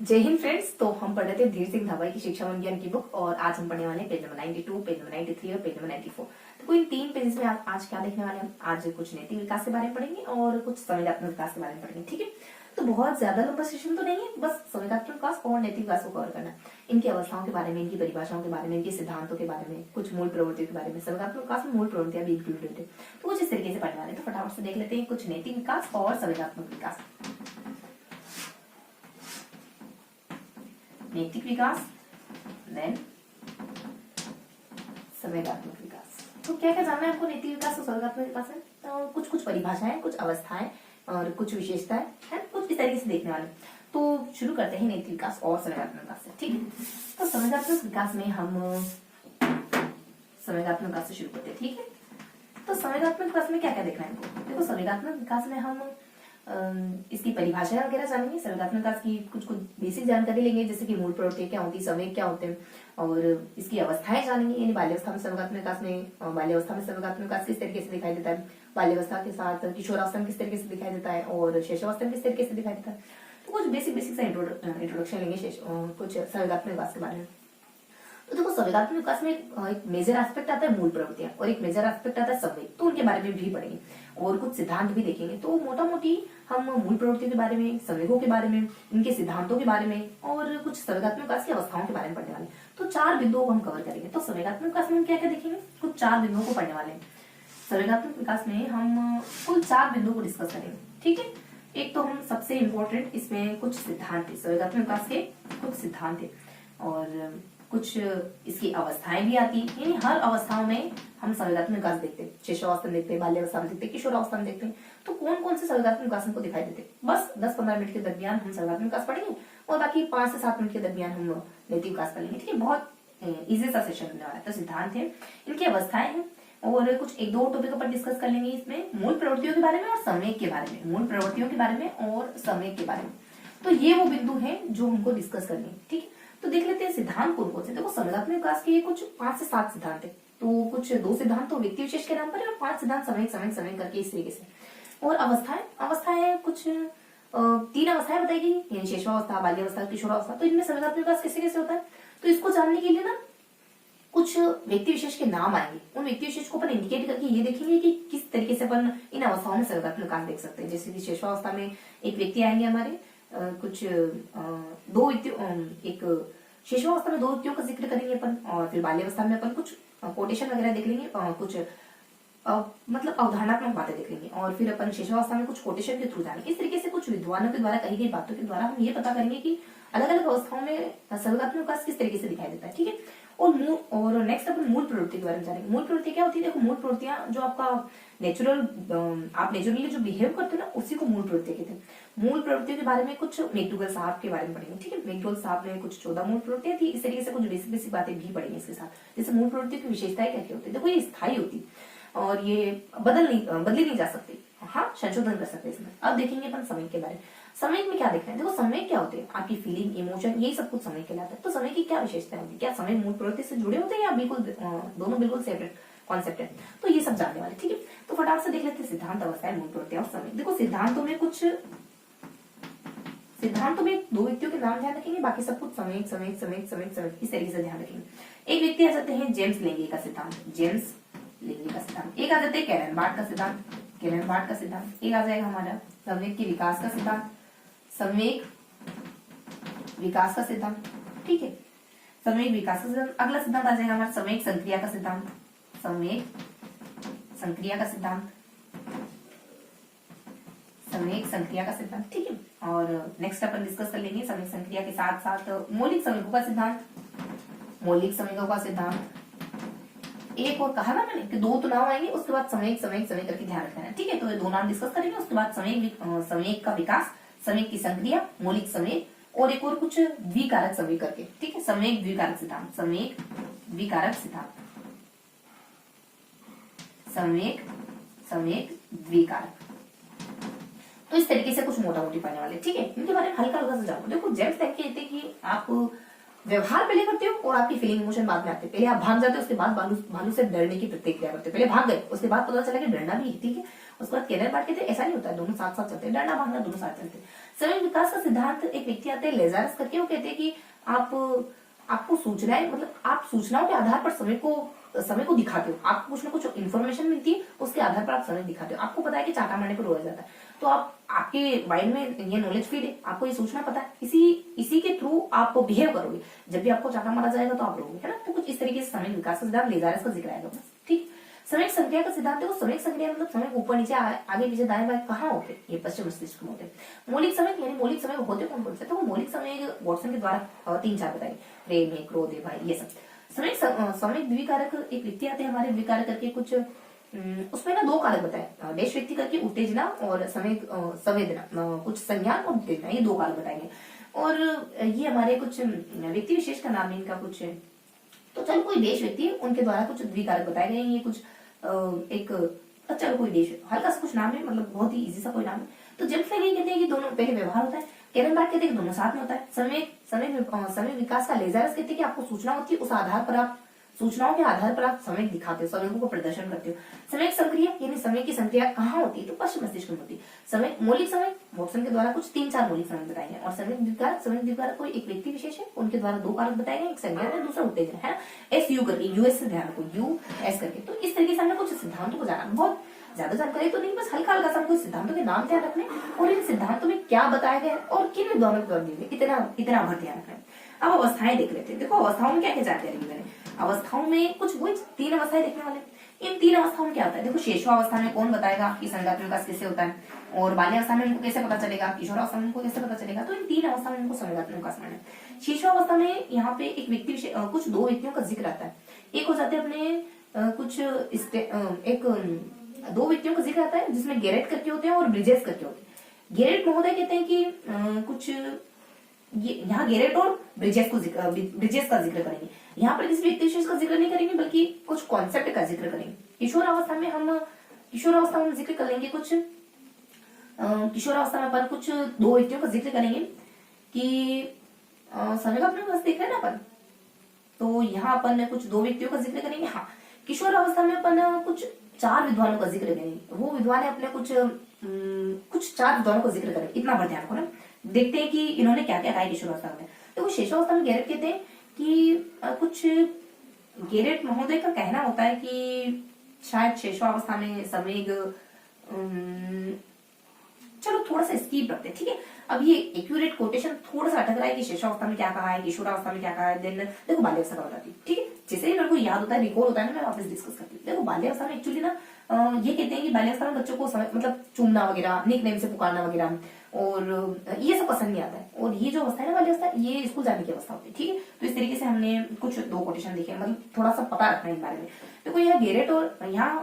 जय हिंद फ्रेंड्स। तो हम पढ़ रहे थे धीर सिंह धाबाई की शिक्षा विज्ञान की बुक और आज हम पढ़ने वाले हैं पेज नंबर 92, पेज नंबर 93 और पेज नंबर 94। तो कोई 3 पेजेस में आज क्या देखने वाले हम? आज कुछ नैतिक विकास के बारे में पढ़ेंगे और कुछ संवेगात्मक विकास के बारे में पढ़ेंगे। ठीक है, तो बहुत ज्यादा लंबा सेशन तो नहीं है, बस संवेगात्मक विकास और नैतिक विकास को कवर करना है। इनकी अवस्थाओं के बारे में, इनकी परिभाषाओं के बारे में, इनके सिद्धांतों के बारे में, कुछ मूल प्रवृत्तियों के बारे में। संवेगात्मक विकास में मूल प्रवृत्तियां भी इंक्लूडेड है, तो कुछ इस तरीके से पढ़ने वाले। तो फटाफट से देख लेते हैं कुछ नैतिक विकास और संवेगात्मक विकास। नैतिक विकास, देन संवेगात्मक विकास। तो क्या क्या जानना है आपको नैतिक विकास और संवेगात्मक विकास में? तो कुछ कुछ परिभाषाएं, कुछ अवस्थाएं और कुछ विशेषताएं हैं, कुछ इस तरीके से देखने वाले। तो शुरू करते हैं नैतिक विकास और संवेगात्मक विकास से। ठीक है, तो संवेगात्मक विकास में हम संवेगात्मक विकास से शुरू करते हैं। ठीक है, तो संवेगात्मक विकास में क्या क्या देखना है हमको? देखो, संवेगात्मक विकास में हम इसकी परिभाषाएं वगैरह जानेंगे। संवेगात्मक विकास की कुछ कुछ बेसिक जानकारी लेंगे, जैसे कि मूल प्रवृत्ति क्या होती है, संवेग क्या होते हैं, और इसकी अवस्थाएं जानेंगे। यानी बाल्यावस्था में संवेगात्मक विकास में, बाल्यावस्था में संवेगात्मक विकास किस तरीके से दिखाई देता है, बाल्यावस्था के साथ किशोरावस्था में किस तरीके से दिखाई देता है, और शैशवावस्था में किस तरीके से दिखाई देता है। तो कुछ बेसिक सा इंट्रोडक्शन लेंगे कुछ संवेगात्मक विकास के बारे में। तो देखो, संवेगात्मक विकास में एक मेजर एस्पेक्ट आता है मूल प्रवृत्तियां और एक मेजर एस्पेक्ट आता है संवेग, तो उनके बारे में भी पढ़ेंगे और कुछ सिद्धांत भी देखेंगे। तो मोटा मोटी हम मूल प्रवृत्तियों के बारे में, संवेगों के बारे में, इनके सिद्धांतों के बारे में और कुछ संवेगात्मक विकास की अवस्थाओं के बारे में पढ़ने वाले। तो 4 बिंदुओं को हम कवर करेंगे। तो संवेगात्मक विकास में हम क्या क्या देखेंगे? कुछ 4 बिंदुओं को पढ़ने वाले हैं। संवेगात्मक विकास में हम कुल 4 बिंदुओं को डिस्कस करेंगे। ठीक है, एक तो हम सबसे इम्पोर्टेंट इसमें कुछ सिद्धांत है, संवेगात्मक विकास के कुछ सिद्धांत है और कुछ इसकी अवस्थाएं भी आती है। यानी हर अवस्थाओं में हम संवेगात्मक विकास देखते हैं। शिशुअवस्था में देखते हैं, बाल्यावस्था में देखते हैं, किशोरावस्था में देखते हैं। तो कौन कौन से संवेगात्मक विकास हमको दिखाई देते हैं? बस 10-15 मिनट के दरमियान हम संवेगात्मक विकास पढ़ेंगे और बाकी 5 से 7 मिनट के दरमियान हम नैतिक विकास पढ़ेंगे। ठीक है, बहुत इजी सा सेशन होने वाला है। तो सिद्धांत है, इनकी अवस्थाएं हैं और कुछ 1-2 टॉपिक पर डिस्कस कर लेंगे। इसमें मूल प्रवृत्तियों के बारे में और संवेग के बारे में, मूल प्रवृत्तियों के बारे में और संवेग के बारे में। तो ये वो बिंदु है जो हमको डिस्कस करनी है। ठीक है, तो देख लेते हैं सिद्धांत कौन कौन से। देखो, संवेगात्मक विकास के कुछ 5 से 7 सिद्धांत है। तो कुछ 2 सिद्धांत तो व्यक्ति विशेष के नाम पर है और 5 सिद्धांत संवेग करके इस तरीके से। और अवस्थाएं कुछ 3 अवस्थाएं बताई गई, यानी शिशुअवस्था, बाल्यावस्था, किशोरावस्था। तो इनमें संवेगात्मक विकास कैसे कैसे होता है, तो इसको जानने के लिए ना कुछ व्यक्ति विशेष के नाम आएंगे। उन व्यक्ति विशेष को अपन इंडिकेट करके ये देखेंगे कि किस तरीके से अपन इन अवस्थाओं में संवेगात्मक विकास देख सकते हैं। जैसे कि शिशुअवस्था में एक व्यक्ति आएंगे हमारे, कुछ 2 व्यक्ति, एक शिशुअवस्था में 2 व्यक्तियों का जिक्र करेंगे अपन, और फिर बाल्यावस्था में अपन कुछ कोटेशन वगैरह देख लेंगे, कुछ मतलब अवधारणात्मक बातें देख लेंगे, और फिर अपन शिशुअवस्था में कुछ कोटेशन के थ्रू जाएंगे। इस तरीके से कुछ विद्वानों के द्वारा कही गई बातों के द्वारा हम ये पता करेंगे कि अलग अलग अवस्थाओं में संवेगात्मक विकास किस तरीके से दिखाई देता है। ठीक है, और नेक्स्ट अपन मूल प्रवृत्ति के बारे में जानेंगे। मूल प्रवृत्ति क्या होती है? देखो, मूल प्रवृत्तियां जो आपका आप नेचुरली जो बिहेव करते हो ना, उसी को मूल प्रवृत्ति कहते हैं। मूल प्रवृत्तियों के बारे में कुछ मैकडूगल साहब के बारे में पढ़ेंगे। ठीक है, मैकडूगल साहब ने कुछ 14 मूल प्रवृत्तियां थी। इस तरीके से कुछ बेसिक बातें भी पढ़ेंगे इसके साथ। जैसे मूल प्रवृत्तियों की विशेषताएं क्या क्या होती है? देखो, ये स्थायी होती और ये बदली नहीं जा सकती। हाँ, संशोधन कर सकते हैं इसमें। अब देखेंगे अपन समय के बारे में। समय में क्या देखना है? देखो, समय क्या होते हैं? आपकी फीलिंग, इमोशन, यही सब कुछ समय कहलाता है। तो समय की क्या विशेषता होती है? क्या समय मूल प्रवृत्ति से जुड़े होते हैं या बिल्कुल दोनों बिल्कुल सेपरेट कॉन्सेप्ट है? तो ये सब जानने वाले। ठीक है, तो फटाफट से देख लेते हैं सिद्धांत, अवस्थाएं, मूल प्रवृत्तियां और समय। देखो, सिद्धांतों में 2 व्यक्तियों के नाम ध्यान रखेंगे, बाकी सब कुछ समय इस तरीके से ध्यान रखेंगे। एक व्यक्ति आ जाते हैं जेम्स लेंगे का सिद्धांत, जेम्स लेंगे का सिद्धांत। एक आ जाते हैं कैरन बार्ट का सिद्धांत, कैरन बार्ट का सिद्धांत। एक आ जाएगा हमारा संवेग के विकास का सिद्धांत, संवेग विकास का सिद्धांत। ठीक है, संवेग विकास का सिद्धांत। अगला सिद्धांत आ जाएगा हमारा संवेग संक्रिया का सिद्धांत, संवेग संक्रिया का सिद्धांत, संवेग संक्रिया का सिद्धांत। ठीक है, और नेक्स्ट अपन डिस्कस कर लेंगे संवेग संक्रिया के साथ साथ मौलिक संवेगों का सिद्धांत, मौलिक संवेगों का सिद्धांत। एक और कहा ना मैंने कि 2 तो नाम आएंगे, उसके बाद संवेग करके ध्यान रखना है। ठीक है, तो ये 2 नाम डिस्कस करेंगे, उसके बाद संवेग का विकास, संवेग की संक्रिया, मौलिक संवेग और एक और कुछ द्विकारक संवेग करके। ठीक है, संवेग द्विकारक सिद्धांत, संवेग द्विकारक सिद्धांत, संवेग द्विकारक। तो इस तरीके से कुछ मोटा मोटी पढ़ने वाले। ठीक है, इनके बारे में हल्का हल्का से जानो। देखो, जेम्स कहते हैं कि आप व्यवहार पहले करते हो और आपकी फीलिंग इमोशन बाद में आते हैं। पहले आप भाग जाते हो, उसके बाद भालू से डरने की प्रतिक्रिया करते हो। पहले भाग गए, उसके बाद पता चला कि डरना भी है। ठीक है, उसके बाद केरल बांट कहते हैं ऐसा नहीं होता है, दोनों साथ साथ चलते हैं, डरना भागना दोनों साथ चलते हैं। समय विकास का सिद्धांत एक व्यक्ति आते हैं लेजारस करके, वो कहते हैं कि आपको सूचनाएं, मतलब आप सूचनाओं के आधार पर समय को दिखाते हो, आपको कुछ ना कुछ इन्फॉर्मेशन मिलती है, उसके आधार पर आप समय दिखाते हो। आपको पता है कि चाटा मारने पर रोया जाता है, तो आपके माइंड में ये नॉलेज फीड है, आपको ये सूचना पता है, इसी के थ्रू आप बिहेव करोगे। जब भी आपको चाटा मारा जाएगा तो आप रोगे, है ना। तो कुछ इस तरीके से समय विकास का सिद्धांत लेजारस का जिक्र आएगा बस, ठीक। समय संख्या का सिद्धांत है, वो समय संख्या मतलब समय ऊपर नीचे आगे पीछे दाएं बाएं कहाँ होते हैं, ये पश्चिम मस्तिष्क में होते हैं। मौलिक समय यानी मौलिक समय होते कौन कौन से, तो वो मौलिक समय वॉटसन के द्वारा 3-4 बताए, प्रेम है, क्रोध है, भय, ये सब। समय द्विकारक एक व्यक्ति आते हैं हमारे, द्विकारक करके कुछ उसमें ना 2 कारक बताए, देश व्यक्ति करके उत्तेजना और समय संवेदना, कुछ संज्ञान और उत्तेजना, ये 2 कारक बताएंगे। और ये हमारे कुछ व्यक्ति विशेष का नाम है इनका कुछ, तो चलो कोई देश व्यक्ति है उनके द्वारा कुछ द्विकारक बताए गए। ये कुछ चलो कोई देश, हल्का सा कुछ नाम है, मतलब बहुत ही इजी सा कोई नाम है। तो जब फिर ये कहते हैं कि दोनों पहले व्यवहार होता है, केरन बार्ट कहते हैं कि दोनों साथ में होता है। समय विकास का लेजारस कहते हैं कि आपको सूचना होती है, उस आधार पर आप सूचनाओं के आधार पर आप समय दिखाते हो, समय को प्रदर्शन करते हो। समय संक्रिया यानी समय की संक्रिया कहाँ होती है, तो पश्चिम मस्तिष्क में होती है। समय मौलिक समय वॉटसन के द्वारा कुछ 3-4 मौलिक समय बताए गए। और समय द्विकारक कोई एक व्यक्ति विशेष है, उनके द्वारा 2 कारक बताए गए, एक संज्ञा है, दूसरा उत्तेजन है ना। SU करके, यूएस से ध्यान रखो, US करके। तो इस तरीके से हमने कुछ सिद्धांतों को जाना, बहुत ज्यादा जानकारी तो नहीं, बस हल्का हल्का सा हमको सिद्धांतों के नाम ध्यान रखने और इन सिद्धांतों में क्या बताया गया और किन विद्वानों के द्वारा दिए गए, इतना भर ध्यान रखना। अब अवस्थाएं देख लेते हैं। देखो अवस्थाओं में क्या क्या जानकारी दी मैंने। अवस्थाओं में कुछ वही 3 अवस्थाएं देखने वाले। इन 3 अवस्थाओं में क्या होता है, देखो शेषवावस्था में कौन बताएगा कि संज्ञात्मक विकास कैसे होता है, और बाल्यावस्था में इनको कैसे पता चलेगा, किशोरावस्था में इनको कैसे पता चलेगा। तो इन 3 अवस्था में इनको संज्ञात्मक विकास माने। शेषवावस्था में यहाँ पे एक व्यक्ति कुछ 2 व्यक्तियों का जिक्र आता है। एक हो जाते हैं अपने कुछ 2 व्यक्तियों का जिक्र आता है, जिसमें गेरेट करके होते हैं और ब्रिजेस करके होते हैं। गेरेट महोदय कहते हैं कि कुछ यहाँ गेरेट और ब्रिजेस का जिक्र करेंगे। यहाँ पर किसी व्यक्ति विशेष का जिक्र नहीं करेंगे, बल्कि कुछ कॉन्सेप्ट का जिक्र करेंगे। किशोरावस्था में जिक्र कर लेंगे कुछ, किशोरावस्था में अपन कुछ 2 व्यक्तियों का जिक्र करेंगे कि समय का अपने पास देख रहे हैं ना अपन, तो यहाँ अपन कुछ 2 व्यक्तियों का जिक्र करेंगे। हाँ, किशोरावस्था में अपन कुछ 4 विद्वानों का जिक्र करेंगे। वो विद्वान है अपने कुछ 4 विद्वानों का जिक्र करेंगे। इतना भर ध्यान को ना, देखते हैं कि इन्होंने क्या क्या कहा है किशोरावस्था में। तो शेषावस्था में गेरेट कहते हैं कि कुछ गेरेट महोदय का कहना होता है कि शायद शेषावस्था में संवेग, चलो थोड़ा सा स्कीप रखते हैं, ठीक है। अब ये एक्यूरेट कोटेशन थोड़ा सा अटक रहा है कि शेषावस्था में क्या कहा है, किशोरावस्था में क्या कहा है, देन देखो बाल्यावस्था का बताती हूँ, ठीक है। जैसे ही मेरे को याद होता है, रिकॉल होता है ना, मैं वापस डिस्कस करती हूँ। देखो बाल्यावस्था में एक्चुअली ना ये कहते हैं कि बाल्यावस्था में बच्चों को मतलब चूमना वगैरह, निक नेम से पुकारना वगैरह, और ये सब पसंद नहीं आता है। और ये जो अवस्था है ना बाल्यावस्था, ये स्कूल जाने की अवस्था होती है, ठीक है। तो इस तरीके से हमने कुछ 2 कोटेशन देखे, मतलब थोड़ा सा पता रखना है इन बारे में। देखो यहाँ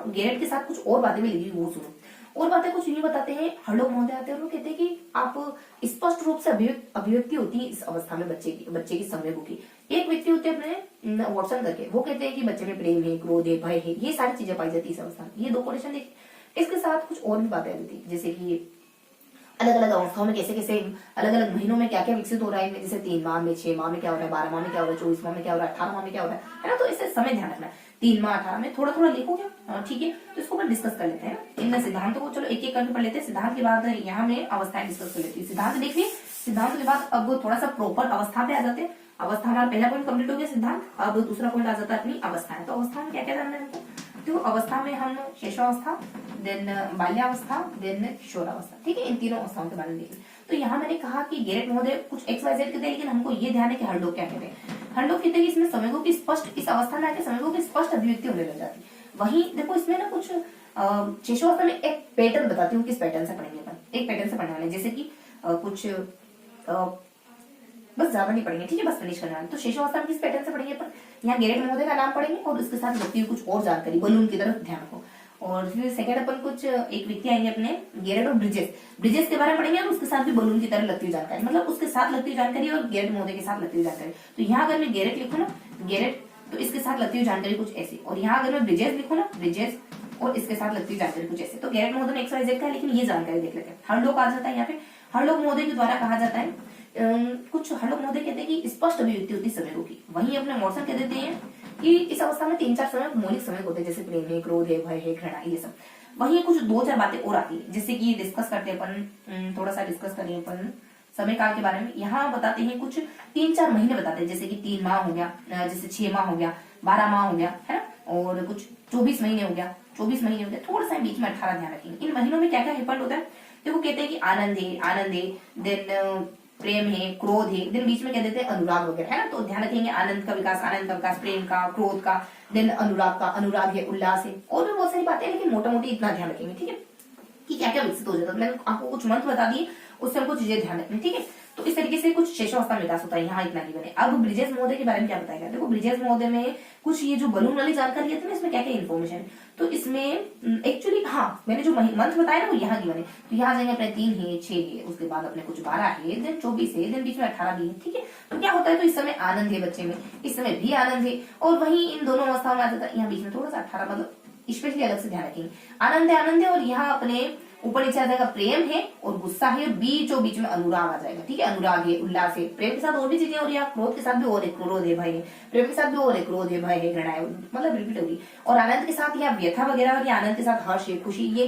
गेरेट के साथ कुछ और बातें भी लिखी, वो सुनो। और बातें कुछ ये बताते हैं, हर्लोग महोदय आते हैं, वो कहते हैं कि आप स्पष्ट रूप से अभिव्यक्ति होती है इस अवस्था में बच्चे की संवेगों की। एक व्यक्ति होते हैं अपने वॉटसन करके, वो कहते हैं कि बच्चे में प्रेम है, क्रोध है, भय है, ये सारी चीजें पाई जाती है इस अवस्था में। ये 2 कोटेशन देखिए। इसके साथ कुछ और भी बातें आती है, जैसे कि अलग अलग अवस्थाओं में कैसे अलग अलग महीनों में क्या क्या विकसित हो रहा है, जैसे 3 माह में, 6 माह में क्या हो रहा है, 12 माह में क्या हो रहा है, 24 माह में क्या हो रहा है, 18 माह में क्या हो रहा है ना। तो इससे समय ध्यान रखना है। 3 माह 18 में थोड़ा थोड़ा लिखो क्या, ठीक है। तो इसको अपन डिस्कस कर लेते हैं। इन सिद्धांतों को चलो एक एक करके पढ़ लेते हैं। सिद्धांत के बाद यहाँ में अवस्थाएं डिस्कस कर लेती है। सिद्धांत देखिए, सिद्धांत के बाद अब थोड़ा सा प्रॉपर अवस्था पे आ जाते हैं। अवस्था हमारा पहला पॉइंट कंप्लीट हो गया सिद्धांत। अब दूसरा पॉइंट आ जाता है अपनी अवस्थाएं। तो अवस्था में क्या क्या जानना है हमको, तो अवस्था में हम शेषावस्था, देन बाल्यावस्था, देन किशोरावस्था, ठीक है। इन तीनों अवस्थाओं के बारे में देखें। तो यहाँ मैंने कहा कि गेरेट महोदय कुछ XYZ कहते हैं, लेकिन हमको ये ध्यान है कि हर्लोग क्या कहते हैं। हर्लोग कहते हैं कि इसमें संवेगों की स्पष्ट, इस अवस्था में आके संवेगों की स्पष्ट अभिव्यक्ति होने लग जाती है। वहीं देखो इसमें ना कुछ शेषावस्था में एक पैटर्न बताती हूँ, किस पैटर्न से पढ़ेंगे अपन, एक पैटर्न से पढ़ने वाले, जैसे कि कुछ बस ज्यादा नहीं पढ़ेंगे, ठीक है, बस फिनिश करने वाले। तो शेषावस्था में किस पैटर्न से पढ़ेंगे अपन, यहाँ गेरेट महोदय का नाम पढ़ेंगे और उसके साथ लगती हुई कुछ और जानकारी, बलून की तरफ ध्यान रखो। और फिर सेकंड अपन कुछ एक व्यक्ति आएंगे अपने गेरेट और ब्रिजेस के बारे में पढ़ेंगे, और उसके साथ भी बलून की तरह लगती हुई जानकारी, मतलब उसके साथ लगती हुई जानकारी और गेरेट महोदय के साथ लगती हुई जानकारी। तो यहाँ अगर मैं गेरेट लिखूँ ना, गेरेट, तो इसके साथ लगती हुई जानकारी कुछ ऐसी, और यहाँ अगर मैं ब्रिजेस लिखूँ ना, ब्रिजेस और इसके साथ लगती हुई जानकारी कुछ ऐसे। तो गेरेट महोदय में XYZ का है, लेकिन ये जानकारी देख लेते हैं। हर्लोग आ जाता है यहाँ पे, हर्लोग महोदय के द्वारा कहा जाता है कुछ, हर्लोग महोदय कहते हैं कि स्पष्ट अभिव्यक्ति होती है संवेगों की। वहीं अपने मॉटसन कह देते हैं कि इस अवस्था में 3-4 समय मौलिक समय होते हैं, जैसे प्रेम है, क्रोध है, भय है, घृणा, ये सब। वही कुछ 2-4 बातें और आती है, जैसे कि डिस्कस करते हैं अपन, थोड़ा सा डिस्कस करें अपन समय काल के बारे में। यहाँ बताते हैं कुछ 3-4 महीने बताते हैं, जैसे कि 3 माह हो गया, जैसे 6 माह हो गया, 12 माह हो गया, है ना, और कुछ 24 महीने हो गया, 24 महीने हो गया, थोड़ा सा बीच में 18 ध्यान रखेंगे। इन महीनों में क्या क्या हैपेंड होता है, देखो कहते हैं कि आनंद है, देन प्रेम है, क्रोध है, देन बीच में कह देते हैं अनुराग वगैरह, है ना। तो ध्यान रखेंगे आनंद का विकास, प्रेम का, क्रोध का, देन अनुराग है, उल्लास है, और भी बहुत सारी बातें, लेकिन मोटा मोटी इतना ध्यान रखेंगे, ठीक है, कि क्या क्या विकसित हो जाता है। मैंने आपको कुछ मंत्र बता दिए, उससे हमको चीजें ध्यान रखनी, ठीक है। तो इस तरीके से कुछ शेषावस्था में विकास होता है, यहाँ इतना ही बने। अब ब्रिजेश महोदय के बारे में क्या बताएगा, देखो ब्रिजेश महोदय में कुछ ये जो बलून वाली जानकारी है ना, इसमें क्या क्या इन्फॉर्मेशन है। तो इसमें एक्चुअली हाँ, मैंने जो मंत्र बताया ना वो यहाँ की बने। तो यहाँ जाएंगे अपने 3 है, 6 है, उसके बाद अपने कुछ 12 है, देन 24 है, देन बीच में 18 भी है, ठीक है। तो क्या होता है, तो इस समय आनंद है बच्चे में, इस समय भी आनंद है, और वही इन दोनों अवस्थाओं में आ जाता है। यहाँ बीच में थोड़ा सा 18, मतलब स्पेशली अलग से ध्यान रखेंगे, आनंद है, और यहाँ अपने ऊपर नीचे आ जाएगा प्रेम है और गुस्सा है, बीचों बीच में अनुराग आ जाएगा, ठीक है। अनुराग है, उल्लास है, प्रेम के साथ और भी चीजें हो रही है, क्रोध के साथ भी और है, क्रोध है, भय है, प्रेम के साथ भी और है, क्रोध है, भय है, घृणा है, मतलब रिपीट होगी। और आनंद के साथ या व्यथा वगैरह, और आनंद के साथ हर्ष है, खुशी, ये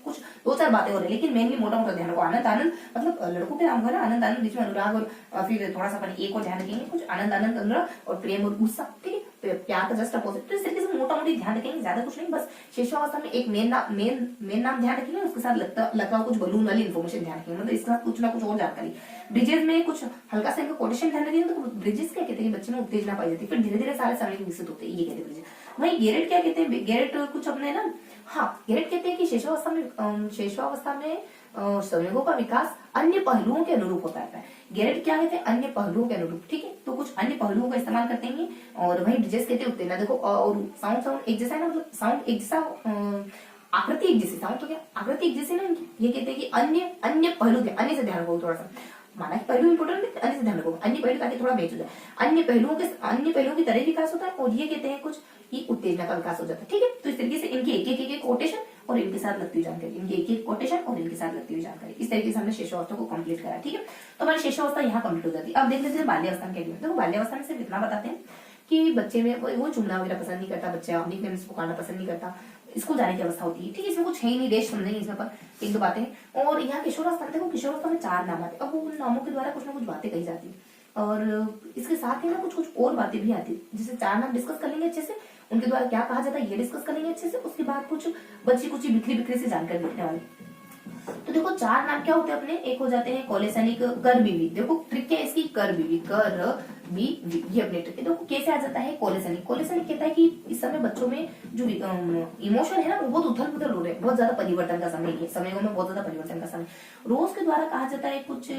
कुछ 2-4 बातें हो रही है, लेकिन मेनली मोटा मोटा ध्यान रखो आनंद, मतलब लड़कों के नाम हो ना आनंद, बीच में अनुराग, और फिर थोड़ा सा अपन एक और ध्यान रखेंगे, कुछ आनंद, अनुराग और प्रेम और गुस्सा, ठीक है। प्यार का जस्ट अपोजिट। तो इस तरीके से मोटा मोटी ध्यान रखेंगे, ज्यादा कुछ नहीं, बस शेषावस्था में एक मेन नाम ध्यान रखेंगे, उसके साथ लगता हुआ कुछ बलून वाली इन्फॉर्मेशन ध्यान रखेंगे, मतलब इसके साथ कुछ ना कुछ और जानकारी। ब्रिजेस में कुछ हल्का सा इनका कोटेशन ध्यान रखेंगे। तो ब्रिजेस क्या कहते हैं, बच्चे में उत्तेजना पाई जाती है, फिर धीरे धीरे सारे समय विकसित होते हैं, ये कहते हैं ब्रिजेस। वही गेरेट क्या कहते हैं, गेरेट कुछ अपने ना, हाँ गेरेट कहते हैं कि शेषावस्था में संवेगों का विकास अन्य पहलुओं के अनुरूप होता है। गेरेट क्या कहते हैं, अन्य पहलुओं के अनुरूप, ठीक है। तो कुछ अन्य पहलुओं का इस्तेमाल करते हैं, और वही ब्रिजेस कहते हैं उत्तेजना। देखो और साउंड एक जैसा है ना, मतलब साउंड एक जैसा, आकृति एक जैसी, साउंड तो क्या आकृति एक जैसी ना, ये कहते हैं कि अन्य पहलू के, अन्य से ध्यान रखो थोड़ा सा, माना कि पहलू इंपोर्टेंट है, अन्य से ध्यान रखो, अन्य पहलू ताकि थोड़ा मैच हो जाए, अन्य पहलुओं की तरह विकास होता है, और ये कहते हैं कुछ ये उत्तेजना का विकास हो जाता है, ठीक है। तो इस तरीके से इनके एक कोटेशन और इनके साथ लगती हुई जानकारी, इनके एक कोटेशन और इनके साथ लगती हुई जानकारी, इस तरीके से हमने शेषावस्था को कंप्लीट करा, ठीक है। तो हमारी शेषावस्था यहाँ कंप्लीट हो जाती है। अब देख लेते हैं बाल्यावस्था में क्या है। देखो बाल्यावस्था में सिर्फ इतना बताते हैं कि बच्चे में वो चुमना वगैरह पसंद नहीं करता, बच्चा निकनेम्स पुकारना पसंद नहीं करता, स्कूल जाने की अवस्था होती है, ठीक है। इसमें कुछ है ही नहीं, रेश समझेंगे इसमें पर एक दो बातें। और यहाँ किशोरावस्था, देखो किशोरावस्था में 4 नाम आते हैं, अब उन नामों के द्वारा कुछ ना कुछ बातें कही जाती है, और इसके साथ ही ना कुछ कुछ और बातें भी आती है, जैसे 4 नाम डिस्कस कर लेंगे अच्छे से, उनके द्वारा क्या कहा जाता है ये डिस्कस कर लेंगे अच्छे से, उसके बाद कुछ बच्ची कुछ बिखरी से जानकारी लिखने वाली। तो देखो 4 नाम क्या होते हैं अपने, एक हो जाते हैं कोलेसनिक, कर बीवी। देखो ट्रिक क्या है इसकी, कर बीवी, ये अपने ट्रिक है। देखो कैसे आ जाता है कोलेसनिक कहता है कि इस समय बच्चों में जो इमोशन है ना, वो बहुत उथल पुथल हो रहे हैं, बहुत ज्यादा परिवर्तन का समय है, समयों में बहुत ज्यादा परिवर्तन का समय। रोज के द्वारा कहा जाता है कुछ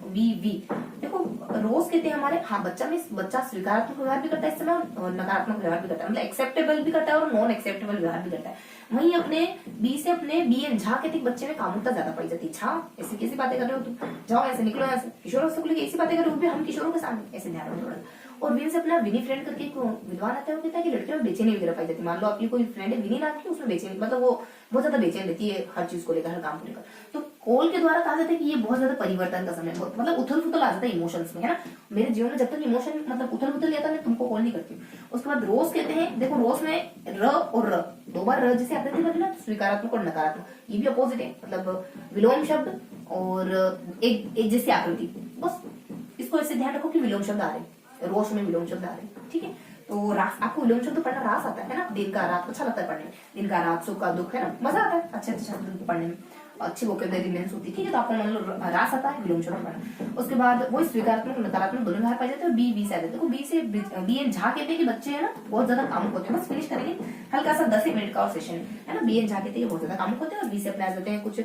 वी। देखो रोज कहते हैं हमारे, हाँ बच्चा स्वीकारात्मक व्यवहार भी करता है इस समय, और नकारात्मक व्यवहार भी करता है, मतलब एक्सेप्टेबल भी करता है और नॉन एक्सेप्टेबल व्यवहार भी करता है। वहीं अपने बी से अपने बी एन झा कहते बच्चे में कामुकता ज्यादा पाई जाती है। झा ऐसी कैसी बातें कर रहे हो तुम, जाओ ऐसे निकलो ऐसे, किशोरावस्था को लेकर ऐसी बातें कर रहे हो हम किशोरों के सामने, ऐसे ध्यान रखो थोड़ा। और विन से अपना विनी फ्रेंड करके एक विद्वान आता है, वो कहता है कि लड़कियों में बेचैनी वगैरह पाई जाती है। मान लो आपकी कोई फ्रेंड है विनी नाम की, उसमें बेचैनी, मतलब वो बहुत ज्यादा बेचैन रहती है हर चीज को लेकर, हर काम को लेकर। तो कोल के द्वारा कहा जाता है कि ये बहुत ज्यादा परिवर्तन का समय, मतलब उथल पुथल आ जाता है इमोशंस में, है ना। मेरे जीवन में जब तक इमोशन मतलब उथल पुथल आता है, मैं तुमको कॉल नहीं करती हूँ। उसके बाद रोज कहते हैं, देखो रोज में र और र 2 बार र जैसे आकृति बदली ना, स्वीकारात्मक और नकारात्मक, ये भी अपोजिट है, मतलब विलोम शब्द और एक जैसी आकृति, बस इसको ऐसे ध्यान रखो कि विलोम शब्द आ रहे हैं, रोज में विलोम शब्द आ रहे हैं, ठीक है। तो रास, आपको विलोम शब्द पढ़ना रास आता है ना, दिन का रात अच्छा लगता है पढ़ने में, दिन का रात, सुख का दुख, है ना, मजा आता है अच्छे शब्द पढ़ने में, अच्छी वोकेबलरी लेंस होती है, ठीक है। तो आपको मान लो रास आता है, विलोम शब्द पढ़ना। उसके बाद वो स्वीकारात्मक नकारात्मक दोनों व्यवहार पाए जाते हैं। बी से आ जाते हैं, बी से बी एन झा कहते हैं कि बच्चे है ना बहुत ज्यादा कामुक होते हैं। बस फिनिश करेंगे, हल्का सा 10 मिनट का और सेशन है ना। बी एन झा कहते हैं बहुत ज्यादा कामुक होते हैं। और बी से अपने आ जाते हैं कुछ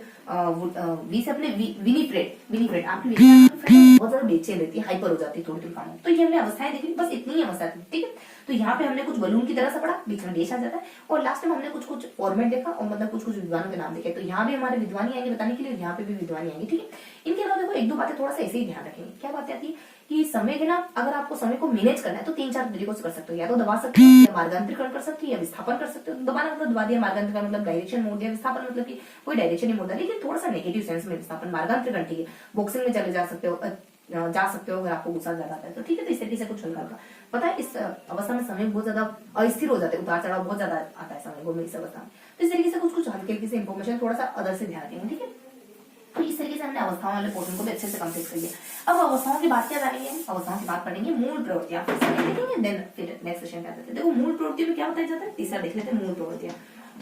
बी से अपने विनीफ्रेड, आपकी बहुत ज्यादा बेचैन रहती है, हाइपर हो जाती है थोड़ी कामों। तो ये हमने अवस्थाएं देखी, बस इतनी ही अवस्था थी, ठीक है। तो यहाँ पे हमने कुछ बलून की तरह से पढ़ा, बीच में देश आ जाता है, और लास्ट में हमने कुछ फॉर्मेट देखा, और मतलब कुछ विद्वानों के नाम देखे। तो यहाँ भी हमारे विद्वानी आएंगे बताने के लिए, यहाँ पे भी विद्वानी आएंगे, ठीक है। इनके अलावा देखो 1-2 बातें थोड़ा सा ऐसे ही ध्यान रखेंगे। क्या बातें आती है कि समय के ना, अगर आपको समय को मैनेज करना है तो 3-4 तरीकों से कर सकते हो, या तो दबा सकते हो, या मार्गांतरीकरण कर सकते हो, या विस्थापन कर सकते हो। दबाना मतलब दबा दिया, मार्गांतरीकरण मतलब डायरेक्शन मोड़ दिया, विस्थापन मतलब कि कोई डायरेक्शन नहीं मोड़ा, लेकिन थोड़ा सा नेगेटिव सेंस में विस्थापन। मार्गांतरीकरण ठीक है, बॉक्सिंग में चले जा सकते हो अगर आपको गुस्सा ज्यादा आता है तो, ठीक है। तो इस तरीके से कुछ हल्का हल्का पता है, इस अवस्था में समय बहुत ज्यादा अस्थिर हो जाते हैं, उतार चढ़ाव बहुत ज्यादा आता है समय को में इस अवस्था में। तो इस तरीके से कुछ कुछ हल्के हल्के से इंफॉर्मेशन थोड़ा सा अदर से ध्यान देंगे, ठीक है। तो इस तरीके से हमने अवस्थाओं वाले पोर्शन को भी अच्छे से कंप्लीट कर लिया। अब अवस्थाओं की बात क्या जानेंगे, अवस्थाओं की बात पढ़ेंगे, मूल प्रवृत्तियां देखेंगे, देन फिर नेक्स्ट सेशन पे आते हैं। देखो मूल प्रवृत्ति में क्या बताया जाता है, तीसरा देख लेते हैं मूल प्रवृत्तियां।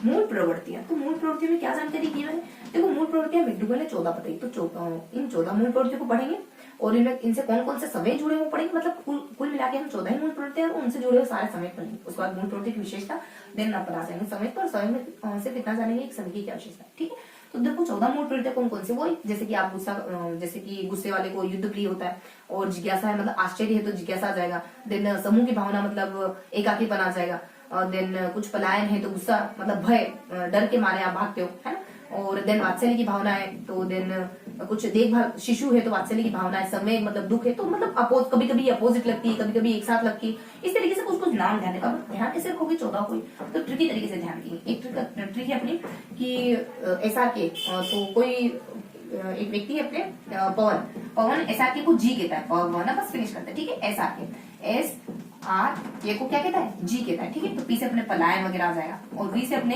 मूल प्रवृत्तियां, तो मूल प्रवृत्तियों में क्या जानकारी की है, देखो मूल प्रवृत्तियां विद्युगल है 14 बताई, तो इन 14 मूल प्रवृत्तियों को पढ़ेंगे और इनसे कौन कौन से समय जुड़े हुए पढ़ेंगे, मतलब कुल मिला के हम 14 ही मूल प्रवृत्तियां और उनसे जुड़े हुए सारे समय पढ़ेंगे। उसके बाद मूल प्रवृत्ति की विशेषता, देन अपन आ जाएंगे समय पर, समय में सिर्फ इतना जानेंगे कि समय की क्या विशेषता, ठीक है। तो देखो 14 मूल प्रवृत्तियां कौन कौन से, वो जैसे कि आप जैसे कि गुस्से वाले को युद्ध प्रिय होता है, और जिज्ञासा है मतलब आश्चर्य है तो जिज्ञासा आ जाएगा, देन समूह की भावना मतलब एकाकीपन आ जाएगा, और देन कुछ पलायन है तो गुस्सा मतलब भय, डर के मारे आप भागते हो, है ना। और देन वात्सल्य की भावना है तो देन कुछ देखभाल, शिशु है तो वात्सल्य की भावना है, समय मतलब दुख है तो मतलब कभी कभी अपोजिट लगती है, कभी कभी एक साथ लगती है। इस तरीके से कुछ कुछ नाम ध्यान देगा, ध्यान कैसे रखोगे 14 कोई तो ट्रिकी तरीके से ध्यान देंगे। एक ट्रिक है अपनी कि SRK, तो कोई एक व्यक्ति है अपने पवन SRK को जी कहता है, पवन बस फिनिश करता है, ठीक है। SRK ये को क्या कहता है, जी कहता है, ठीक है। तो पी से अपने पलायन वगैरह आ जाएगा, और वी से अपने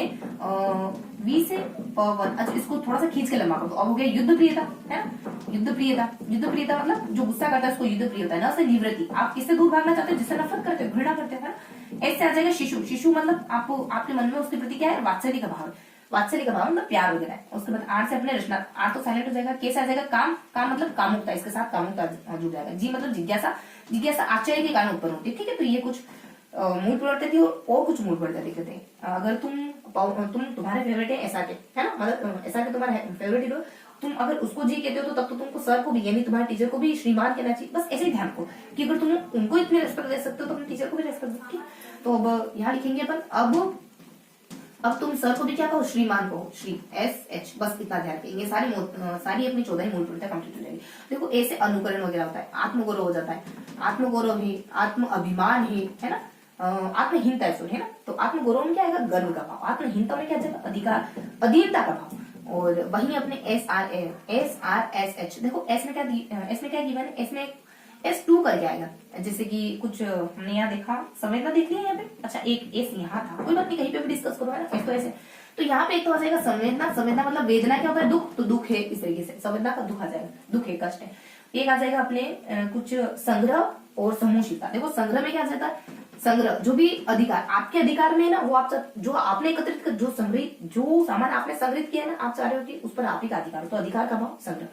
वी से पवन, अच्छा इसको थोड़ा सा खींच के लंबा कर दो, अब हो गया युद्ध प्रियता, है ना। युद्ध प्रियता मतलब जो गुस्सा करता है उसको युद्ध प्रिय होता है, ना से निवृत्ति, आप किससे दूर भागना चाहते हो, जिससे नफरत करते हो, घृणा करते हो, है ना। ऐसे आ जाएगा शिशु मतलब आपको आपके मन में उसके प्रति क्या है, वात्सल्य का भाव मतलब प्यार वगैरह है। उसके बाद आर से अपने रचना, आर तो साइलेंट हो जाएगा, के से आ जाएगा काम मतलब कामुकता, इसके साथ कामुकता जुड़ जाएगा। जी मतलब जिज्ञासा आश्चर्य के कारण उत्पन्न होती है, ठीक है। तो ये कुछ मूल प्रवृत्ति थी, और कुछ मूल प्रवृत्ति लिख देते हैं। अगर तुम्हारे फेवरेट है SRK, है ना, मतलब SRK तुम्हारा फेवरेट हीरो, तुम अगर उसको जी कहते हो तो तब तो तुमको सर को भी यानी तुम्हारे टीचर को भी श्रीमान कहना चाहिए। बस ऐसे ही ध्यान रखो कि अगर तुम उनको इतनी रेस्पेक्ट दे सकते हो तो अपने टीचर को भी रेस्पेक्ट दो, ठीक। तो अब यहाँ लिखेंगे अपन, अब तुम सर को भी क्या कहो, श्रीमान कहो, श्री SH, बस इतना ध्यान रखेंगे। सारी अपनी 14 मूल प्रवृत्तियां कंप्लीट हो जाएगी। देखो ए से अनुकरण वगैरह होता है, आत्मगौरव हो जाता है, आत्मगौरव है, आत्म अभिमान है ना, आत्महीनता है ना। तो आत्मगौरव में क्या आएगा, गर्व का भाव, आत्महीनता में क्या जाएगा, अधिकार अधीनता का भाव। और वहीं अपने SRSH, देखो S में क्या गिवन है, S में S2 करके आएगा, जैसे कि कुछ हमने यहाँ देखा, संवेदना देख लिया यहाँ पे, अच्छा एक S यहाँ था, कोई बात नहीं, कहीं पे भी डिस्कस करो, है ना। S तो ऐसे, तो यहाँ पे एक तो आ जाएगा संवेदना मतलब वेदना क्या होता है, दुख, तो दुख है, इस तरीके से संवेदना का दुख आ जाएगा, दुख है, कष्ट है। एक आ जाएगा अपने कुछ संग्रह और समूहशीलता। देखो संग्रह में क्या आ जाता है, संग्रह जो भी अधिकार आपके अधिकार में है ना, वो आप जो आपने एकत्रित कर, जो सामान आपने संग्रहित किया है ना, आप चाह रहे हो कि उस पर आप ही का अधिकार हो, तो अधिकार का भाव संग्रह।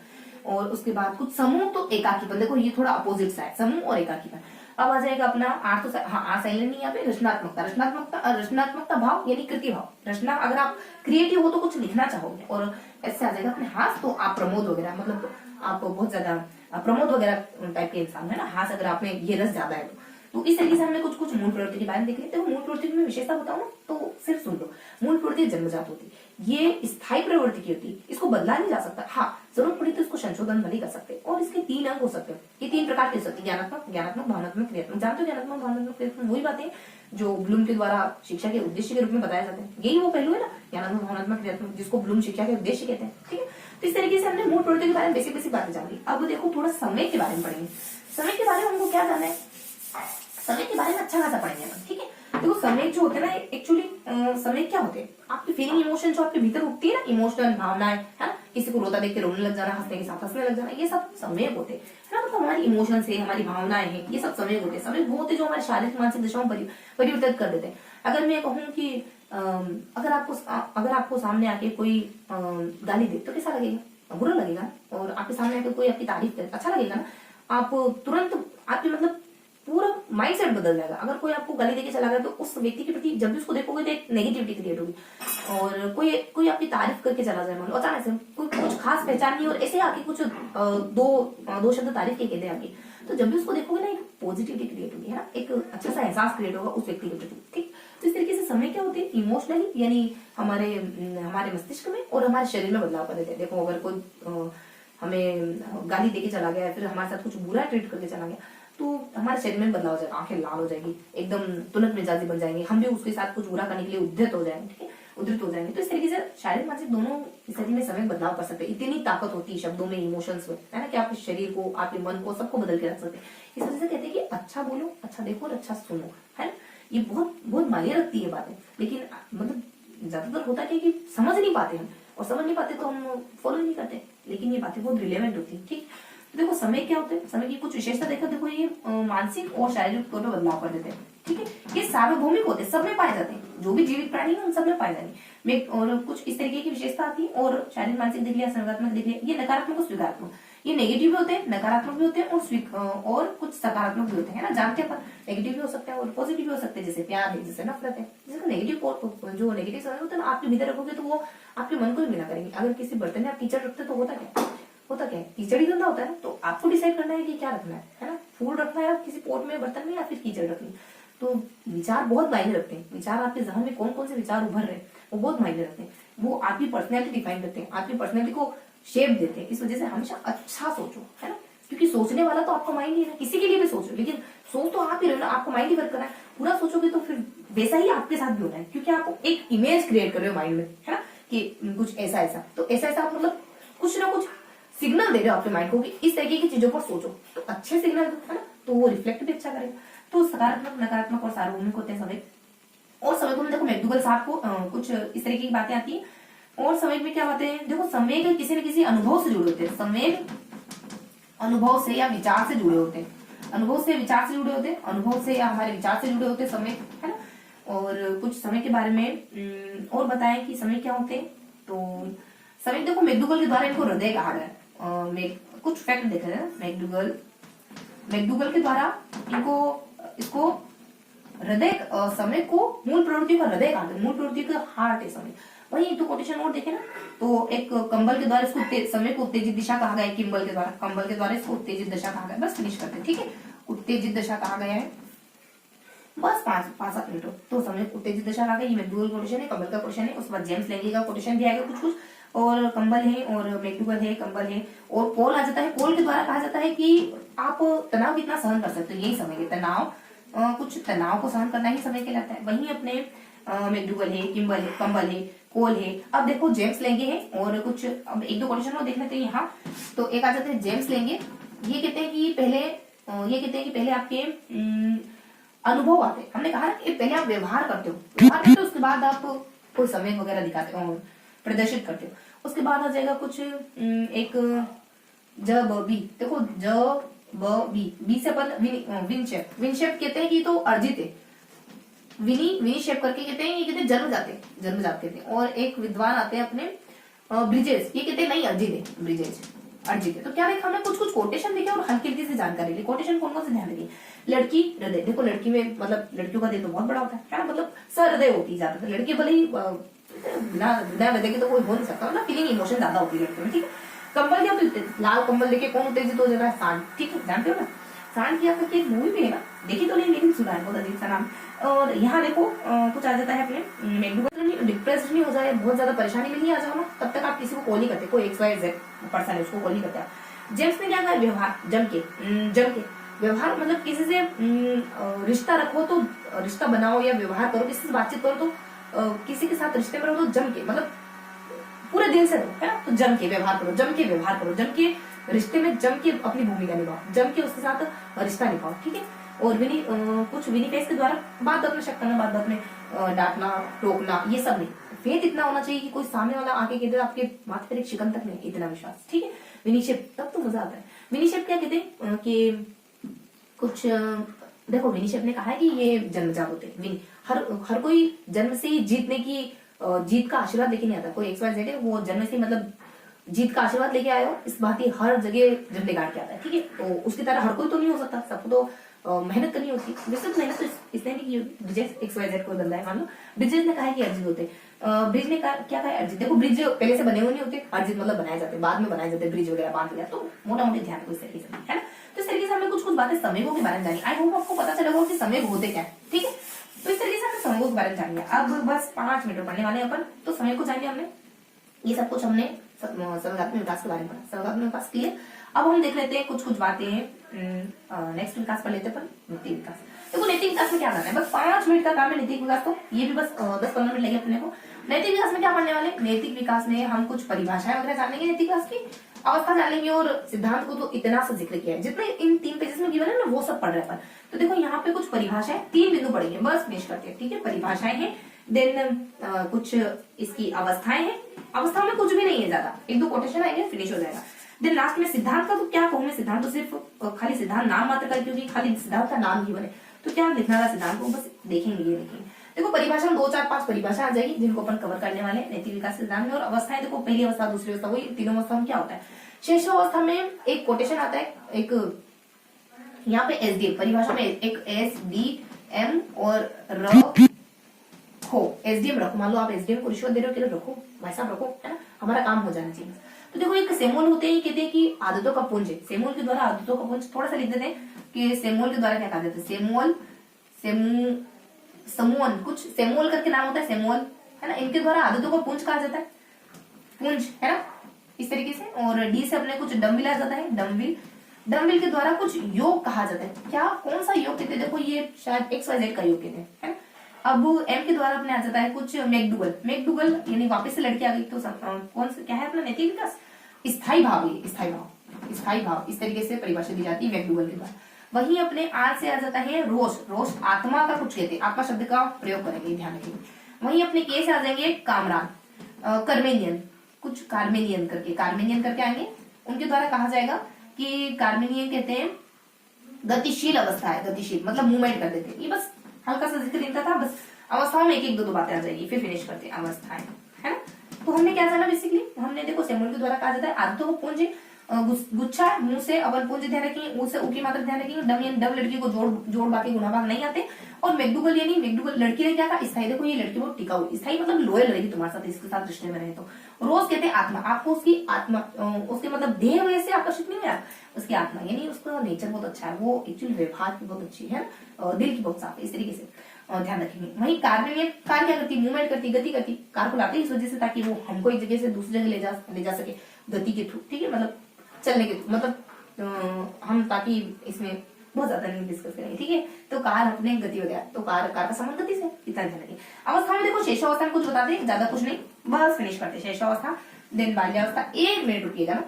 और उसके बाद कुछ समूह तो एकाकीपन, देखो ये थोड़ा अपोजिट सा है, समूह और एकाकीपन। अब आ जाएगा अपना आर, तो आर साइलेंट नहीं, यहाँ पे रचनात्मकता भाव यानी कृति भाव, रचना, अगर आप क्रिएटिव हो तो कुछ लिखना चाहोगे। और ऐसे आ जाएगा अपने हास, तो आप प्रमोद वगैरह, मतलब आप बहुत ज्यादा प्रमोद वगैरह टाइप के इंसान है ना, हास अगर आप में ये रस ज्यादा है तो इस तरीके से हमने कुछ कुछ मूल प्रवृत्ति के बारे में देख लेते हैं। मूल प्रवृत्ति में विशेषता बताऊं ना, तो सिर्फ सुन लो, मूल प्रवृत्ति जन्मजात होती है, ये स्थायी प्रवृत्ति की होती है, इसको बदला नहीं जा सकता। हाँ जरूरत पड़ी तो इसको संशोधन भले कर सकते हैं, और इसके 3 अंग हो सकते हैं। ये 3 प्रकार के हो सकते हैं, ज्ञानात्मक, भावनात्मक, क्रियात्मक। जानते हो ज्ञानात्मक, भावनात्मक, क्रियात्मक वही बातें जो ब्लूम के द्वारा शिक्षा के उद्देश्य के रूप में बताया जाते हैं, यही वो पहलू है ना, ज्ञानात्मक, भावनात्मक, क्रियात्मक, जिसको ब्लूम शिक्षा के उद्देश्य कहते हैं, ठीक है। तो इस तरीके से हमने मूल प्रवृत्ति के बारे में बेसिक बातें जान ली। अब देखो थोड़ा समय के बारे में पढ़ेंगे। समय के बारे में हमको क्या जानना है, समय के बारे में अच्छा खासा पढ़ेंगे अपन, ठीक है। देखो समय जो होते हैं ना, एक्चुअली समय क्या होते हैं, आपकी फीलिंग, इमोशन जो आपके भीतर उठती है ना, इमोशनल भावनाएं, है ना, किसी को रोता देख के रोने लग जाना, हंसने के साथ हंसने लग जाना, ये सब समय होते हैं, है ना। मतलब हमारी इमोशंस है, हमारी भावनाएं हैं, ये सब समय होते हैं। समय वो होते हैं जो हमारे शारीरिक मानसिक दशाओं परिवर्तित कर देते हैं। अगर मैं कहूँ कि अगर आपको सामने आके कोई गाली दे तो कैसा लगेगा, बुरा लगेगा। और आपके सामने आके कोई आपकी तारीफ करे अच्छा लगेगा ना, आप तुरंत आपकी मतलब पूरा माइंडसेट बदल जाएगा। अगर कोई आपको गाली देके चला गया तो उस व्यक्ति के प्रति जब भी उसको देखोगे तो एक नेगेटिविटी क्रिएट होगी। और कोई आपकी तारीफ करके चला जाए, मतलब अचानक से कोई कुछ खास पहचान नहीं और ऐसे आके कुछ दो शब्द तारीफ के कहते हैं आपकी, तो जब भी उसको देखोगे ना एक पॉजिटिविटी क्रिएट होगी, है ना, एक अच्छा सा एहसास क्रिएट होगा उस व्यक्ति के प्रति, ठीक। तो इस तरीके से समय क्या होते हैं, इमोशनली यानी हमारे मस्तिष्क में और हमारे शरीर में बदलाव कर देते हैं। देखो अगर कोई हमें गाली देके चला गया, फिर हमारे साथ कुछ बुरा ट्रीट करके चला गया, तो हमारे शरीर में बदलाव हो जाएगा, आंखें लाल हो जाएगी, एकदम तुरंत मिजाजी बन जाएंगे, हम भी उसके साथ कुछ बुरा करने के लिए उद्धत हो जाएंगे, ठीक है, उद्धत हो जाएंगे। तो इस तरीके से शारीरिक मानसिक दोनों स्थिति में समय बदलाव कर सकते हैं। इतनी ताकत होती है शब्दों में, इमोशंस में, है ना, कि आपके शरीर को, आपके मन को, सबको बदल के रख सकते हैं। इस वजह से कहते हैं कि अच्छा बोलो, अच्छा देखो और अच्छा सुनो, है ना। ये बहुत बहुत मायने रखती है बातें, लेकिन मतलब ज्यादातर होता क्या कि समझ नहीं पाते हम, और समझ नहीं पाते तो हम फॉलो नहीं करते, लेकिन ये बातें बहुत रिलेवेंट होती है। ठीक, तो देखो समय क्या होते हैं, समय की कुछ विशेषता देखो, देखो ये मानसिक और शारीरिक तौर पर बदलाव कर देते हैं। ठीक है, ये सार्वभौमिक होते हैं, सब में पाए जाते हैं, जो भी जीवित प्राणी है उन सब में पाए जाएंगे। और कुछ इस तरीके की विशेषता आती है, और शारीरिक मानसिक देख लिया, संवेगात्मक देख लिया, ये नकारात्मक और स्वीकारात्मक, ये नेगेटिव भी होते हैं, नकारात्मक भी होते हैं, और कुछ सकारात्मक भी होते हैं, है ना, जानते हैं पर नेगेटिव भी हो सकते हैं और पॉजिटिव भी हो सकते हैं, जैसे प्यार है, जैसे नफरत है। जैसे नेगेटिव, जो नेगेटिव समय होता है ना, आपके भीतर रखोगे तो वो आपके मन को ही मिला करेंगे। अगर किसी बर्तन में आप कीचड़ रखते तो होता क्या है, कीचड़ ही गंदा होता है ना, तो आपको डिसाइड करना है कि क्या रखना है ना, फूल रखना है किसी पोट में, बर्तन में, या फिर कीचड़ रखनी। तो विचार बहुत मायने रखते हैं, विचार आपके जहन में कौन कौन से विचार उभर रहे हैं वो बहुत मायने रखते हैं, वो आपकी पर्सनैलिटी डिफाइन करते हैं, आपकी पर्सनैलिटी को शेप देते हैं। इस वजह से हमेशा अच्छा सोचो, है ना, क्योंकि सोचने वाला तो आपका माइंड ही है ना, किसी के लिए भी सोचो, लेकिन सोच तो आप ही रहो ना, आपको माइंड ही वर्क करना है। पूरा सोचोगे तो फिर वैसा ही आपके साथ भी होना है, क्योंकि आप एक इमेज क्रिएट कर रहे हो माइंड में, है ना, कि कुछ ऐसा ऐसा, तो ऐसा ऐसा आप मतलब कुछ ना कुछ सिग्नल दे रहे हो आपके माइंड को कि इस तरीके की चीजों पर सोचो, तो अच्छे सिग्नल, है ना, तो वो रिफ्लेक्ट भी अच्छा करेगा। तो सकारात्मक, नकारात्मक और सार्वभौमिक होते हैं समय। और समय को देखो मैकडूगल साहब को कुछ इस तरीके की बातें आती है। और समय में क्या बातें हैं, देखो समय के किसी न किसी अनुभव से जुड़े होते हैं, समय अनुभव से या विचार से जुड़े होते हैं, अनुभव से विचार से जुड़े होते हैं, अनुभव से या हमारे विचार से जुड़े होते हैं समय, है ना। और कुछ समय के बारे में और बताएं कि समय क्या होते हैं। तो समय देखो मैकडूगल के द्वारा इनको हृदय कहा गया, कुछ फैक्ट देखे हैं मैकडूगल के द्वारा इसको हृदय, समय को मूल प्रवृत्ति का हृदय कहा गया, मूल प्रवृत्ति का हार्ट है समय। वही एक तो कोटेशन और देखे ना, तो एक कंबल के द्वारा इसको समय को उत्तेजित दिशा कहा गया है, कंबल के द्वारा इसको उत्तेजित दिशा कहा गया। बस फिनिश करते हैं, ठीक है, उत्तेजित दिशा कहा गया है, बस 5-7 मिनट। तो समय उत्तेजित दिशा कहा गया, ये मैकडूगल कोटेशन है, कंबल का कोटेशन है। उसके बाद जेम्स लेंगे का कोटेशन भी आएगा कुछ, और कंबल है, और मैकडूगल है, कंबल है, और कोल आ जाता है। कोल के द्वारा कहा जाता है कि आप तनाव कितना सहन कर सकते हो, यही समय के तनाव, कुछ तनाव को सहन करना ही समय कहलाता है। वहीं अपने मैकडूगल है, कंबल है, कोल है। अब देखो जेम्स लेंगे है, और कुछ अब 1-2 कोटेशन और देख लेते हैं यहाँ। तो एक आ जाते हैं जेम्स लेंगे, ये कहते हैं कि पहले आपके अनुभव आते हैं। हमने कहा कि पहले आप व्यवहार करते हो, उसके बाद आप कोई समय वगैरह दिखाते हो, प्रदर्शित करते हो। उसके बाद आ जाएगा कुछ एक जब बी, देखो जब बी से अपन विनशेप कहते हैं कि तो अर्जित है, विनी शेप करके कहते हैं, ये कहते हैं जन्मजात कहते हैं। और एक विद्वान आते हैं अपने ब्रिजेस, ये कहते हैं नहीं अर्जित है, ब्रिजेस अर्जित है। तो क्या देखा हमने, कुछ कोटेशन देखे और हल्की हल्की से जानकारी ली। कोटेशन कौन कौन से ध्यान रखिए, लड़की हृदय, देखो लड़की में मतलब लड़कियों का दिल तो बहुत बड़ा होता है ना, मतलब सहृदय होती है ज्यादातर लड़की, भले ही बिना हृदय के तो कोई हो नहीं सकता ना, फीलिंग इमोशन ज्यादा होती है लड़कियों में, ठीक है। कंबल क्या बोलते हैं, लाल कंबल देखे कौन उत्तेजित हो जाता है, सांड, ठीक है, जानते हो ना, सांड किया करके एक मूवी भी है ना, देखी तो नहीं लेकिन सुना है, बहुत अजीब सा नाम। और यहाँ देखो कुछ आ जाता है अपने मैकडूगल, डिप्रेस नहीं हो जाए, बहुत ज्यादा परेशानी में नहीं आ जाओ ना, तब तक आप किसी को कॉल नहीं करते, कोई XYZ पर्सन है उसको कॉल नहीं करते। जेम्स ने क्या कहा, व्यवहार जम के व्यवहार, मतलब किसी से रिश्ता रखो तो रिश्ता बनाओ, या व्यवहार करो, किसी से बातचीत करो तो किसी के साथ रिश्ते में रहो तो जम के, मतलब पूरे दिल से रहो, है ना, तो जम के व्यवहार करो, जम के रिश्ते में जम के अपनी भूमिका निभाओ, जम के उसके साथ रिश्ता निभाओ, ठीक है। और कुछ विनीफेस के द्वारा बात में शक करना, बात में डांटना, टोकना, ये सब नहीं। फेथ इतना होना चाहिए कि कोई सामने वाला आके कहते आपके माथे पर एक शिकन तक नहीं, इतना विश्वास, ठीक है। विनीशेप, तब तो मजा आता है। विनीशेप क्या कहते हैं कि कुछ देखो, विनीशेप ने कहा है कि ये जन्मजात होते हैं, हर कोई जन्म से जीत का आशीर्वाद लेके नहीं आता। कोई XYZ है, वो जन्म से मतलब जीत का आशीर्वाद लेके आए हो, इस बात ही हर जगह झंडे गाड़ के आता है, ठीक है। तो उसकी तरह हर कोई तो नहीं हो सकता, सबको तो मेहनत करनी होती है। वैसे तो मेहनत तो इसने नहीं की, ब्रिजेस XYZ को बंदा है, मान लो ब्रिजेस ने कहा है कि अर्जित होते, ब्रिज ने क्या कहा है, अर्जित। देखो ब्रिज पहले से बने हुए नहीं होते, अर्जित मतलब बनाए जाते, बाद में बनाए जाते, ब्रिज वगैरह बांध दिया, तो मोटा मोटी ध्यान को इस तरीके से, है ना। तो इस तरीके से हमने कुछ बातें समय के बारे में जानी। आई होप आपको पता चलेगा कि समय होते क्या है, ठीक है। तो इस तरीके से हमने समय के बारे में जानिए। अब बस 5 मिनट पढ़ने वाले अपन, तो समय को जानिए हमने, ये सब कुछ हमने संवेगात्मक विकास के बारे में पढ़ा, संवेगात्मक विकास क्लियर। अब हम देख लेते हैं कुछ बातें, नेक्स्ट विकास पढ़ लेते हैं, नैतिक विकास। देखो नैतिक विकास में क्या करना है, बस 5 मिनट का काम है नैतिक विकास, तो ये भी बस 10-15 मिनट लगे अपने को। नैतिक विकास में क्या पढ़ने वाले, नैतिक विकास में हम कुछ परिभाषाएं वगैरह जानेंगे, नैतिक विकास की अवस्था जानेंगे, और सिद्धांत को तो इतना सा जिक्र किया है, जितने इन 3 पेजेस में गिवन है ना, वो सब पढ़ रहे हैं। तो देखो यहाँ पे कुछ परिभाषाएं, 3 बिंदु पढ़ेंगे, बस फिनिश करते हैं, ठीक है। परिभाषाएं हैं, देन कुछ इसकी अवस्थाएं हैं, अवस्था में कुछ भी नहीं है ज्यादा, एक दो कोटेशन आएंगे फिनिश हो जाएगा। देन लास्ट में सिद्धांत का तो क्या कहूँ मैं, सिद्धांत तो सिर्फ खाली सिद्धांत नाम मात्र का, क्योंकि खाली सिद्धांत का नाम ही बने, तो क्या लिखना था सिद्धांत को, बस देखेंगे ये देखेंगे। देखो परिभाषा में 2 4 5 परिभाषा आ जाएगी जिनको अपन कवर करने वाले हैं नैतिक विकास सिद्धांत में। और अवस्थाएं देखो, पहली अवस्था, दूसरी अवस्था, वही तीनों अवस्था में क्या होता है। शेषावस्था में एक कोटेशन आता है, एक यहाँ पे एसडीएम परिभाषा में एक एसडीएम और रखो, एसडीएम रखो, मान लो आप एसडीएम को रिश्वत दे रहे हो कि रखो भाई साहब रखो, है ना, हमारा काम हो जाना चाहिए। तो देखो एक सेमोल होते हैं, कहते हैं कि आदतों का पुंज है, सेमोल के द्वारा आदतों का पुंज, थोड़ा सा लिख देते हैं कि सेमोल के द्वारा क्या कहा जाता है, सेमोल समूहन, कुछ सेमोल करके नाम होता है, सेमोल, है ना, इनके द्वारा आदतों को पुंज कहा जाता है, पुंज, है ना, इस तरीके से। और डी से अपने कुछ डम्बिल आ जाता है, डम्बिल, डम्बिल के द्वारा कुछ योग कहा जाता है, क्या कौन सा योग कहते हैं, देखो ये शायद XYZ का योग कहते हैं, है ना। अब एम के द्वारा अपने आ जाता है कुछ मैकडुगल, मैकडुगल यानी वापस से लड़की आ गई, तो कौन सा क्या है अपना नैतिक विकास, स्थायी भाव, ये स्थायी भाव, स्थायी भाव, इस तरीके से परिभाषा दी जाती है मैकडुगल के द्वारा। वही अपने आर से आ जाता है रोष, रोष आत्मा का कुछ कहते हैं, आत्मा शब्द का प्रयोग करेंगे, ध्यान रखिए। वही अपने के से आ जाएंगे कामरान, कार्मेनियन, कुछ कार्मेनियन करके आएंगे, उनके द्वारा कहा जाएगा कि कार्मेनियन कहते हैं गतिशील अवस्था है, गतिशील मतलब मूवमेंट कर देते हैं। ये बस हल्का सा जिक्र इनका था, बस अवस्थाओं में एक एक दो बातें आ जाएगी, फिर फिनिश करते हैं अवस्थाएं, है ना। तो हमने क्या जाना बेसिकली, हमने देखो सेमोल के द्वारा कहा जाता है आदतों को पुंज, गुच्छा मुंह से अवन पुंज ध्यान रखेंगे, मुंह से ऊ की मात्रा ध्यान रखेंगे, डम यानी डम लड़की को जोड़ बाकी गुना भाग नहीं आते। और मैकडुगल यानी मैकडुगल लड़की ने क्या कहा, स्थायी, देखो ये लड़की बहुत टिकाऊ, स्थायी मतलब लोयल रहेगी तुम्हारे साथ, इसके साथ रिश्ते में रहे तो। रोज कहते हैं आत्मा, आपको उसकी आत्मा, उसके मतलब देह वजह से आकर्षित नहीं है, उसकी आत्मा यानी उसका नेचर बहुत अच्छा है, वो एक्चुअली व्यवहार की बहुत अच्छी है, दिल की बहुत साफ है, इस तरीके से ध्यान रखेंगे। वही कार में कार क्या करती, मूवमेंट करती, गति करती, कार को लाते इस वजह से ताकि वो हमको एक जगह से दूसरी जगह ले जा सके गति के थ्रू, ठीक है, मतलब चलने के मतलब हम ताकि इसमें बहुत ज्यादा नहीं डिस्कस करेंगे, ठीक है। तो कार अपने गति वगैरह, तो कार का संबंध गति से, इतना ध्यान रखिए। अवस्था में देखो शेषावस्था में कुछ बताते हैं, ज्यादा कुछ नहीं, बस फिनिश करते हैं शेषावस्था, देन बाल्यावस्था। 1 मिनट रुकिएगा ना,